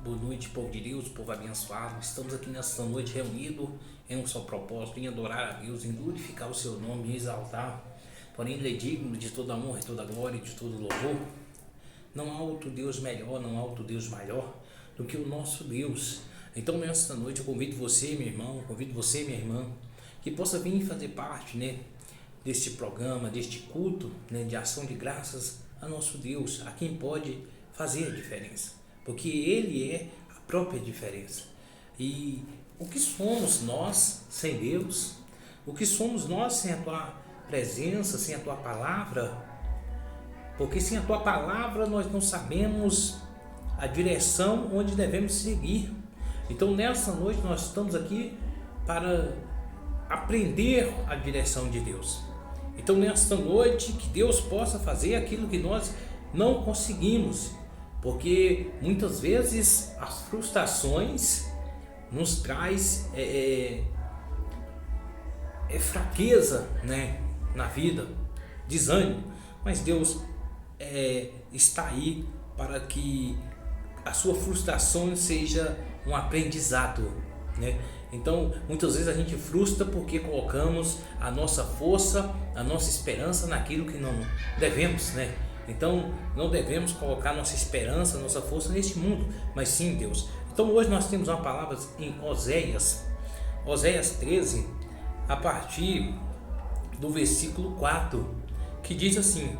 Boa noite, povo de Deus, povo abençoado. Estamos aqui nesta noite reunidos em um só propósito, em adorar a Deus, em glorificar o seu nome, em exaltar. Porém, Ele é digno de toda a honra, de toda a glória e de todo louvor. Não há outro Deus melhor, não há outro Deus maior do que o nosso Deus. Então, nesta noite, eu convido você, meu irmão, convido você, minha irmã, que possa vir fazer parte, deste programa, deste culto, de ação de graças a nosso Deus, a quem pode fazer a diferença. Porque Ele é a própria diferença. E o que somos nós sem Deus? O que somos nós sem a Tua presença, sem a Tua palavra? Porque sem a Tua palavra nós não sabemos a direção onde devemos seguir. Então nessa noite nós estamos aqui para aprender a direção de Deus. Então nesta noite que Deus possa fazer aquilo que nós não conseguimos. Porque muitas vezes as frustrações nos traz fraqueza, na vida, desânimo. Mas Deus está aí para que a sua frustração seja um aprendizado, Então, muitas vezes a gente frustra porque colocamos a nossa força, a nossa esperança naquilo que não devemos, Então, não devemos colocar nossa esperança, nossa força neste mundo, mas sim em Deus. Então, hoje nós temos uma palavra em Oséias 13, a partir do versículo 4, que diz assim: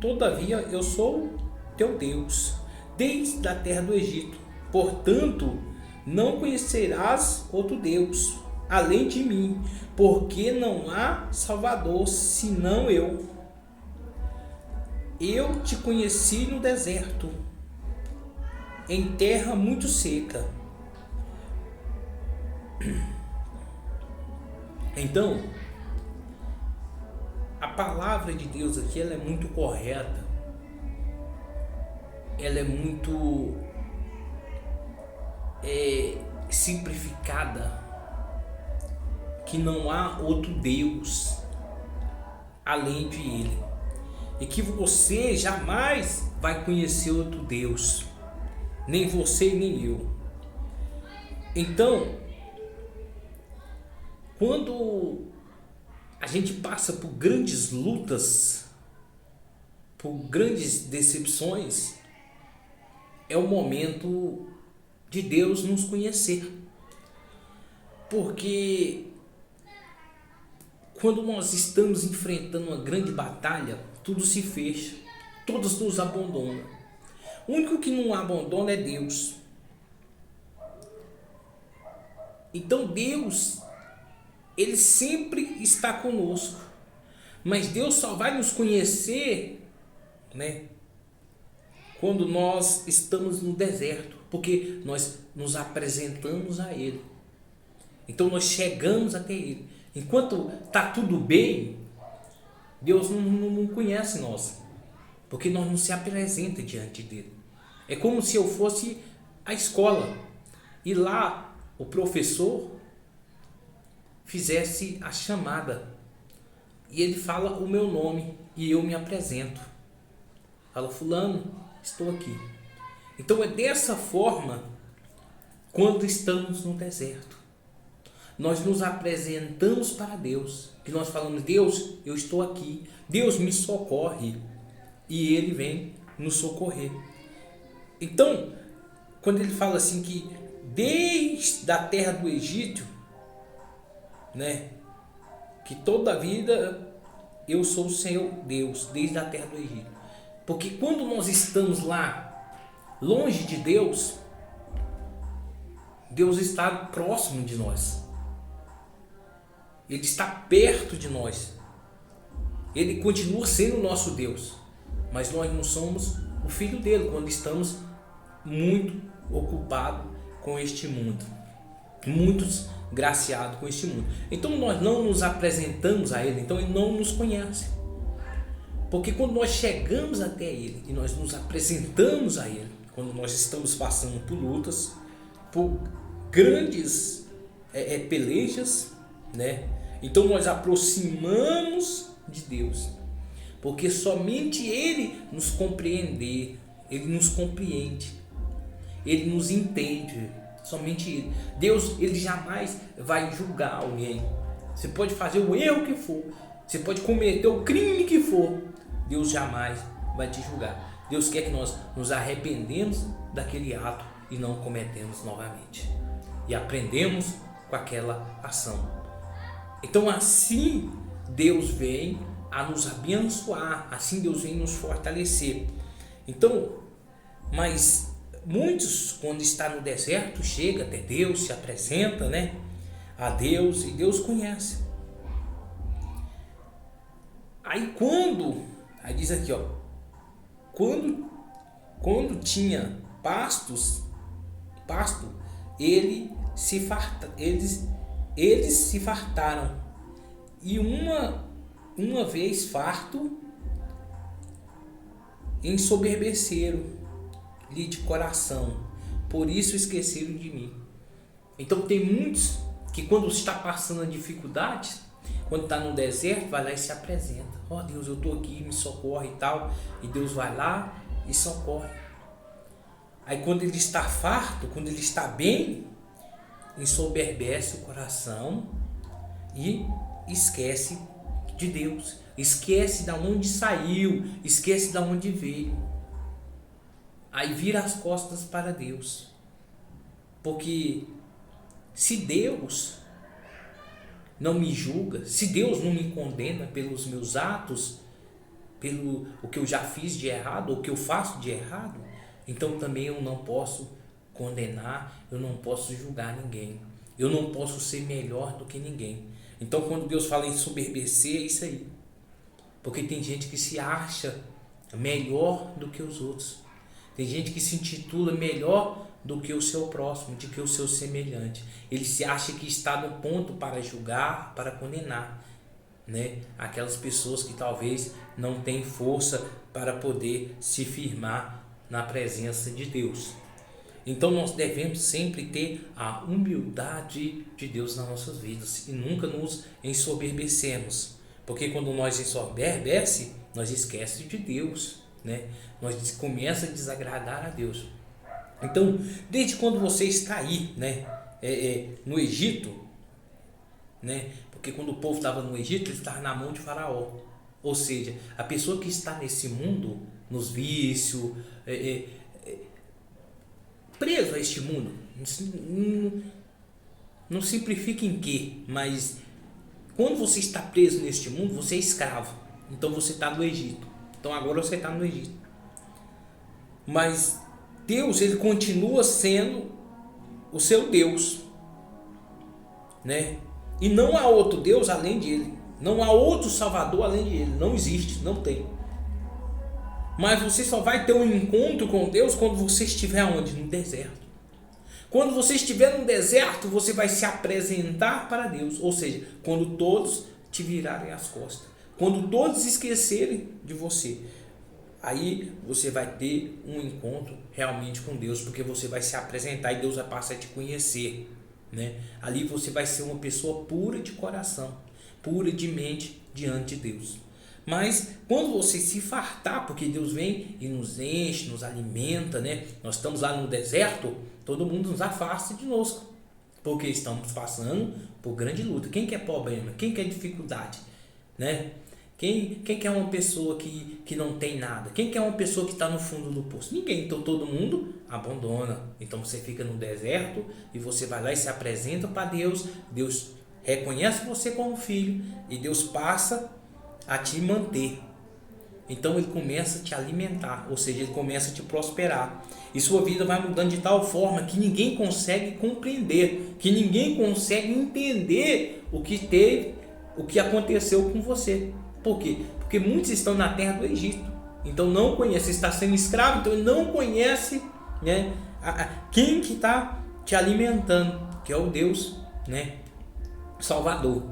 Todavia eu sou teu Deus, desde a terra do Egito, portanto, não conhecerás outro Deus, além de mim, porque não há Salvador, senão eu. Eu te conheci no deserto, em terra muito seca. Então, a palavra de Deus aqui ela é muito correta, ela é muito simplificada, que não há outro Deus além de Ele. E que você jamais vai conhecer outro Deus, nem você nem eu. Então, quando a gente passa por grandes lutas, por grandes decepções, é o momento de Deus nos conhecer. Porque quando nós estamos enfrentando uma grande batalha, tudo se fecha, todos nos abandonam. O único que não abandona é Deus. Então Deus, Ele sempre está conosco. Mas Deus só vai nos conhecer, quando nós estamos no deserto. Porque nós nos apresentamos a Ele. Então nós chegamos até Ele. Enquanto está tudo bem, Deus não conhece nós, porque nós não se apresenta diante dele. É como se eu fosse à escola e lá o professor fizesse a chamada e ele fala o meu nome e eu me apresento. Fala: fulano, estou aqui. Então é dessa forma quando estamos no deserto. Nós nos apresentamos para Deus, que nós falamos: Deus, eu estou aqui, Deus me socorre, e Ele vem nos socorrer. Então, quando ele fala assim que desde a terra do Egito, que toda a vida eu sou o Senhor Deus, desde a terra do Egito. Porque quando nós estamos lá, longe de Deus, Deus está próximo de nós. Ele está perto de nós. Ele continua sendo o nosso Deus. Mas nós não somos o filho dele quando estamos muito ocupados com este mundo. Muitos graciados com este mundo. Então nós não nos apresentamos a Ele. Então Ele não nos conhece. Porque quando nós chegamos até Ele e nós nos apresentamos a Ele, quando nós estamos passando por lutas, por grandes pelejas, então nós aproximamos de Deus, porque somente Ele nos compreende. Ele nos entende, somente Ele. Deus, Ele jamais vai julgar alguém. Você pode fazer o erro que for, você pode cometer o crime que for, Deus jamais vai te julgar. Deus quer que nós nos arrependemos daquele ato e não cometemos novamente. E aprendemos com aquela ação. Então assim Deus vem a nos abençoar, assim Deus vem nos fortalecer. Então, mas muitos, quando está no deserto, chega até Deus, se apresenta, né, a Deus, e Deus conhece. Aí diz aqui, ó, quando tinha pasto, eles se fartaram, e uma vez farto, ensoberbeceram-lhe de coração, por isso esqueceram de mim. Então tem muitos que quando está passando a dificuldade, quando está no deserto, vai lá e se apresenta. Ó Deus, eu estou aqui, me socorre e tal. E Deus vai lá e socorre. Aí quando ele está farto, quando ele está bem, ensoberbece o coração e esquece de Deus. Esquece de onde saiu, esquece de onde veio. Aí vira as costas para Deus. Porque se Deus não me julga, se Deus não me condena pelos meus atos, pelo o que eu já fiz de errado, ou o que eu faço de errado, então também eu não posso condenar, eu não posso julgar ninguém, eu não posso ser melhor do que ninguém. Então quando Deus fala em soberbecer, é isso aí. Porque tem gente que se acha melhor do que os outros. Tem gente que se intitula melhor do que o seu próximo, do que o seu semelhante. Ele se acha que está no ponto para julgar, para condenar, né? Aquelas pessoas que talvez não têm força para poder se firmar na presença de Deus. Então nós devemos sempre ter a humildade de Deus nas nossas vidas e nunca nos ensoberbecemos. Porque quando nós ensoberbece, nós esquecemos de Deus, né? Nós começa a desagradar a Deus. Então, desde quando você está aí, né, no Egito, né? Porque quando o povo estava no Egito, ele estava na mão de Faraó. Ou seja, a pessoa que está nesse mundo, nos vícios, preso a este mundo, não simplifica em quê, mas quando você está preso neste mundo, você é escravo. Então você está no Egito. Então agora você está no Egito. Mas Deus, ele continua sendo o seu Deus, né? E não há outro Deus além dele. Não há outro Salvador além dele. Não existe, não tem. Mas você só vai ter um encontro com Deus quando você estiver onde? No deserto. Quando você estiver no deserto, você vai se apresentar para Deus. Ou seja, quando todos te virarem as costas. Quando todos esquecerem de você. Aí você vai ter um encontro realmente com Deus. Porque você vai se apresentar e Deus vai passar a te conhecer, né? Ali você vai ser uma pessoa pura de coração. Pura de mente diante de Deus. Mas quando você se fartar, porque Deus vem e nos enche, nos alimenta, né? Nós estamos lá no deserto, todo mundo nos afasta de nós, porque estamos passando por grande luta. Quem quer problema? Quem quer dificuldade? Né? Quem quer uma pessoa que não tem nada? Quem quer uma pessoa que está no fundo do poço? Ninguém. Então todo mundo abandona. Então você fica no deserto e você vai lá e se apresenta para Deus. Deus reconhece você como filho e Deus passa a te manter. Então ele começa a te alimentar, ou seja, ele começa a te prosperar. E sua vida vai mudando de tal forma que ninguém consegue compreender, que ninguém consegue entender o que aconteceu com você. Por quê? Porque muitos estão na terra do Egito, então não conhece, está sendo escravo, então ele não conhece, né, quem que está te alimentando, que é o Deus, né, Salvador.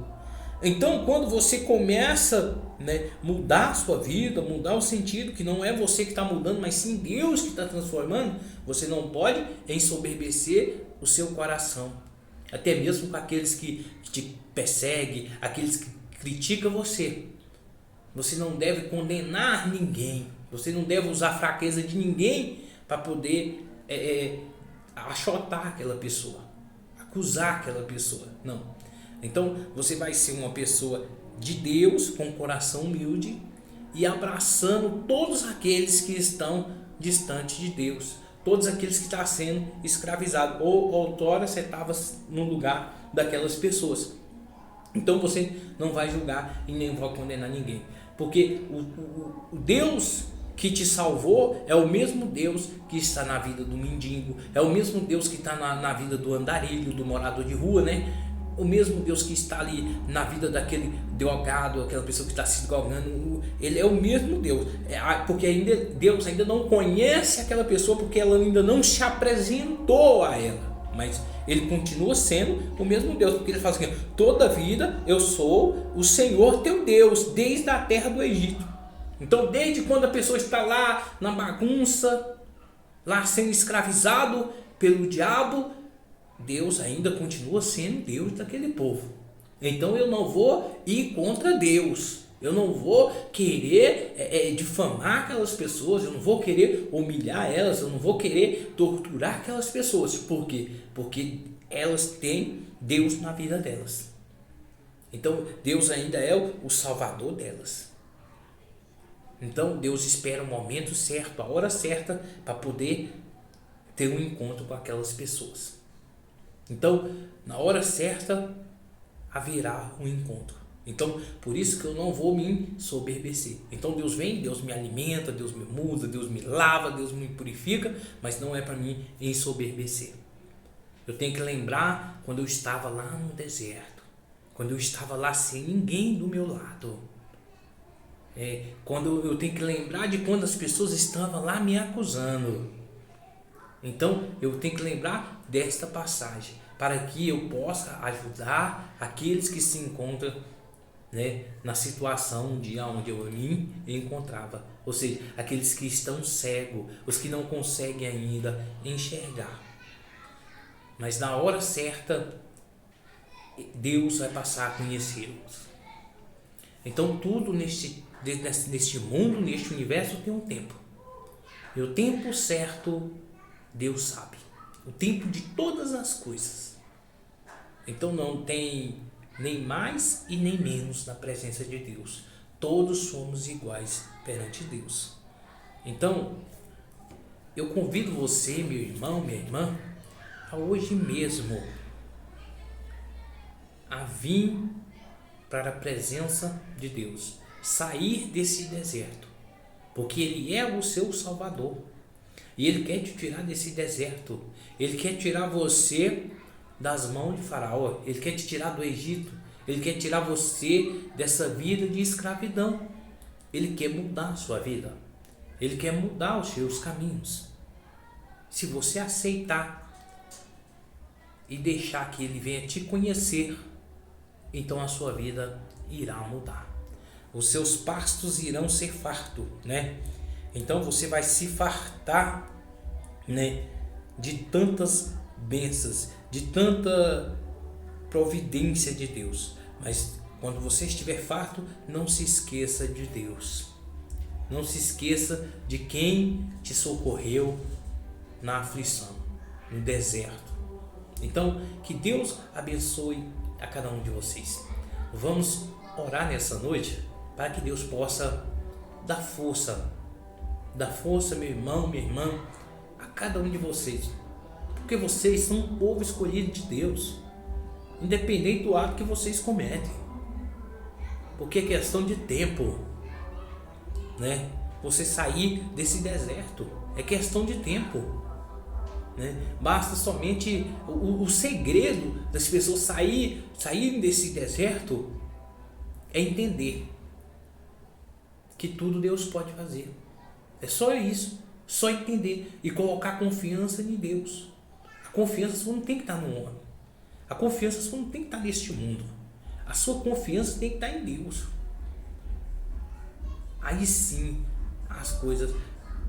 Então, quando você começa, né, mudar a sua vida, mudar o sentido, que não é você que está mudando, mas sim Deus que está transformando, você não pode ensoberbecer o seu coração. Até mesmo com aqueles que te perseguem, aqueles que criticam você. Você não deve condenar ninguém. Você não deve usar a fraqueza de ninguém para poder achotar aquela pessoa, acusar aquela pessoa. Não. Então você vai ser uma pessoa de Deus, com um coração humilde e abraçando todos aqueles que estão distantes de Deus, todos aqueles que estão sendo escravizados, ou outrora você estava no lugar daquelas pessoas. Então você não vai julgar e nem vai condenar ninguém, porque o Deus que te salvou é o mesmo Deus que está na vida do mendigo, é o mesmo Deus que está na vida do andarilho, do morador de rua, né? O mesmo Deus que está ali na vida daquele drogado, aquela pessoa que está se drogando, ele é o mesmo Deus, porque ainda Deus ainda não conhece aquela pessoa, porque ela ainda não se apresentou a ela, mas ele continua sendo o mesmo Deus, porque ele fala assim: toda vida eu sou o Senhor teu Deus, desde a terra do Egito. Então, desde quando a pessoa está lá na bagunça, lá sendo escravizado pelo diabo, Deus ainda continua sendo Deus daquele povo. Então eu não vou ir contra Deus, eu não vou querer difamar aquelas pessoas, eu não vou querer humilhar elas, eu não vou querer torturar aquelas pessoas. Por quê? Porque elas têm Deus na vida delas. Então Deus ainda é o Salvador delas. Então Deus espera o momento certo, a hora certa, para poder ter um encontro com aquelas pessoas. Então, na hora certa, haverá um encontro. Então, por isso que eu não vou me ensoberbecer. Então Deus vem, Deus me alimenta, Deus me muda, Deus me lava, Deus me purifica, mas não é para mim ensoberbecer. Eu tenho que lembrar quando eu estava lá no deserto, quando eu estava lá sem ninguém do meu lado. Quando eu tenho que lembrar de quando as pessoas estavam lá me acusando. Então eu tenho que lembrar desta passagem, para que eu possa ajudar aqueles que se encontram, né, na situação de onde eu me encontrava. Ou seja, aqueles que estão cegos, os que não conseguem ainda enxergar. Mas na hora certa, Deus vai passar a conhecê-los. Então tudo neste mundo, neste universo, tem um tempo. E o tempo certo, Deus sabe. O tempo de todas as coisas. Então não tem nem mais e nem menos na presença de Deus. Todos somos iguais perante Deus. Então, eu convido você, meu irmão, minha irmã, a hoje mesmo a vir para a presença de Deus, sair desse deserto, porque Ele é o seu Salvador, e Ele quer te tirar desse deserto, Ele quer tirar você das mãos de Faraó, Ele quer te tirar do Egito, Ele quer tirar você dessa vida de escravidão, Ele quer mudar a sua vida, Ele quer mudar os seus caminhos. Se você aceitar e deixar que Ele venha te conhecer, então a sua vida irá mudar. Os seus pastos irão ser fartos, né? Então você vai se fartar, né, de tantas bênçãos, de tanta providência de Deus. Mas quando você estiver farto, não se esqueça de Deus. Não se esqueça de quem te socorreu na aflição, no deserto. Então, que Deus abençoe a cada um de vocês. Vamos orar nessa noite para que Deus possa dar força, meu irmão, minha irmã, a cada um de vocês, porque vocês são um povo escolhido de Deus, independente do ato que vocês cometem, porque é questão de tempo, né? Você sair desse deserto é questão de tempo, né? Basta somente o segredo das pessoas saírem desse deserto é entender que tudo Deus pode fazer. É só isso, só entender e colocar confiança em Deus. A confiança só não tem que estar no homem, a confiança só não tem que estar neste mundo, a sua confiança tem que estar em Deus. Aí sim as coisas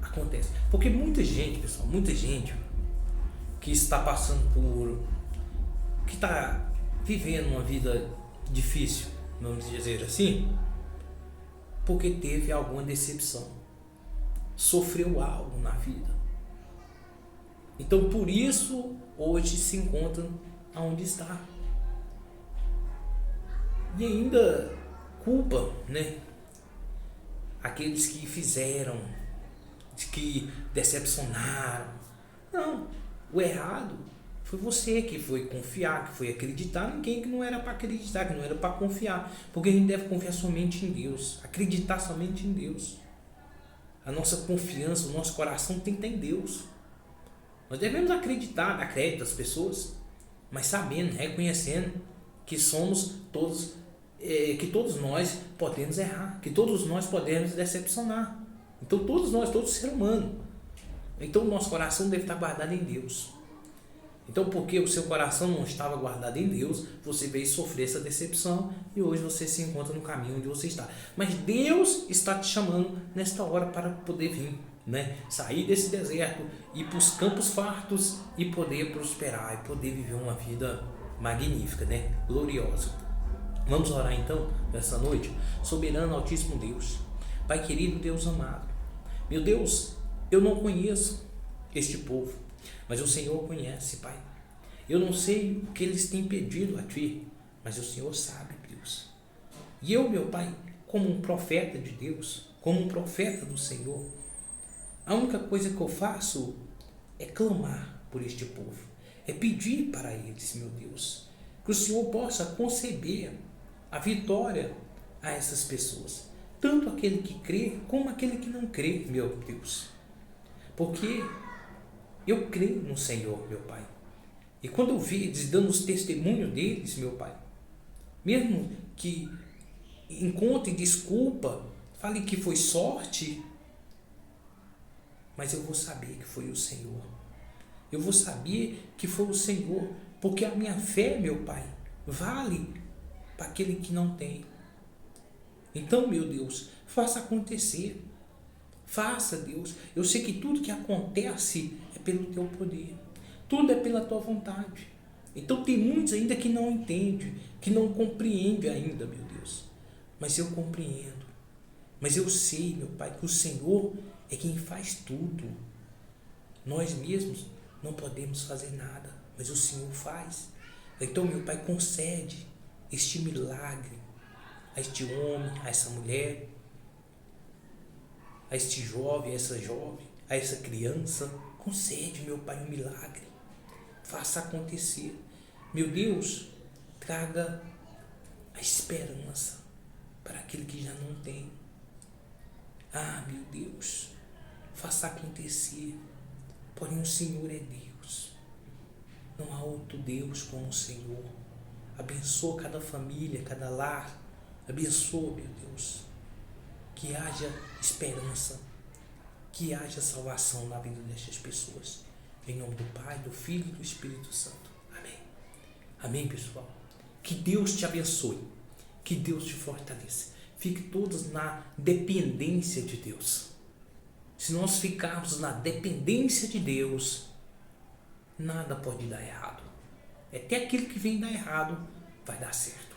acontecem, porque muita gente, pessoal, muita gente que está passando que está vivendo uma vida difícil, vamos dizer assim, porque teve alguma decepção, sofreu algo na vida. Então por isso hoje se encontra aonde está. E ainda culpa, né, aqueles que fizeram, que decepcionaram. Não, o errado foi você que foi confiar, que foi acreditar em quem que não era para acreditar, que não era para confiar. Porque a gente deve confiar somente em Deus, acreditar somente em Deus. A nossa confiança, o nosso coração tem que estar em Deus. Nós devemos acreditar, dar crédito às pessoas, mas sabendo, reconhecendo que somos todos, que todos nós podemos errar, que todos nós podemos decepcionar. Então todos nós, todo ser humano. Então o nosso coração deve estar guardado em Deus. Então porque o seu coração não estava guardado em Deus, você veio sofrer essa decepção e hoje você se encontra no caminho onde você está. Mas Deus está te chamando nesta hora para poder vir, né? Sair desse deserto, ir para os campos fartos e poder prosperar e poder viver uma vida magnífica, né? Gloriosa. Vamos orar então nessa noite. Soberano Altíssimo Deus, Pai querido, Deus amado, meu Deus, eu não conheço este povo, mas o Senhor conhece, Pai. Eu não sei o que eles têm pedido a Ti, mas o Senhor sabe, Deus. E eu, meu Pai, como um profeta de Deus, como um profeta do Senhor, a única coisa que eu faço é clamar por este povo, é pedir para eles, meu Deus, que o Senhor possa conceder a vitória a essas pessoas, tanto aquele que crê como aquele que não crê, meu Deus. Porque eu creio no Senhor, meu Pai. E quando eu vi eles dando os testemunhos deles, meu Pai, mesmo que encontre desculpa, fale que foi sorte, mas eu vou saber que foi o Senhor. Eu vou saber que foi o Senhor, porque a minha fé, meu Pai, vale para aquele que não tem. Então, meu Deus, faça acontecer. Faça, Deus. Eu sei que tudo que acontece é pelo Teu poder. Tudo é pela Tua vontade. Então tem muitos ainda que não entendem, que não compreendem ainda, meu Deus. Mas eu compreendo. Mas eu sei, meu Pai, que o Senhor é quem faz tudo. Nós mesmos não podemos fazer nada, mas o Senhor faz. Então, meu Pai, concede este milagre a este homem, a essa mulher, a este jovem, a essa jovem, a essa criança. Concede, meu Pai, um milagre. Faça acontecer. Meu Deus, traga a esperança para aquele que já não tem. Ah, meu Deus, faça acontecer. Porém, o Senhor é Deus. Não há outro Deus como o Senhor. Abençoa cada família, cada lar. Abençoa, meu Deus. Que haja esperança. Que haja salvação na vida destas pessoas. Em nome do Pai, do Filho e do Espírito Santo. Amém. Amém, pessoal. Que Deus te abençoe. Que Deus te fortaleça. Fique todos na dependência de Deus. Se nós ficarmos na dependência de Deus, nada pode dar errado. Até aquilo que vem dar errado vai dar certo.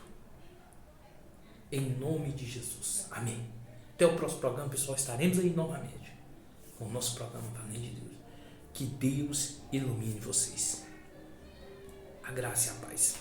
Em nome de Jesus. Amém. Até o próximo programa, pessoal. Estaremos aí novamente com o nosso programa Valente de Deus. Que Deus ilumine vocês. A graça e a paz.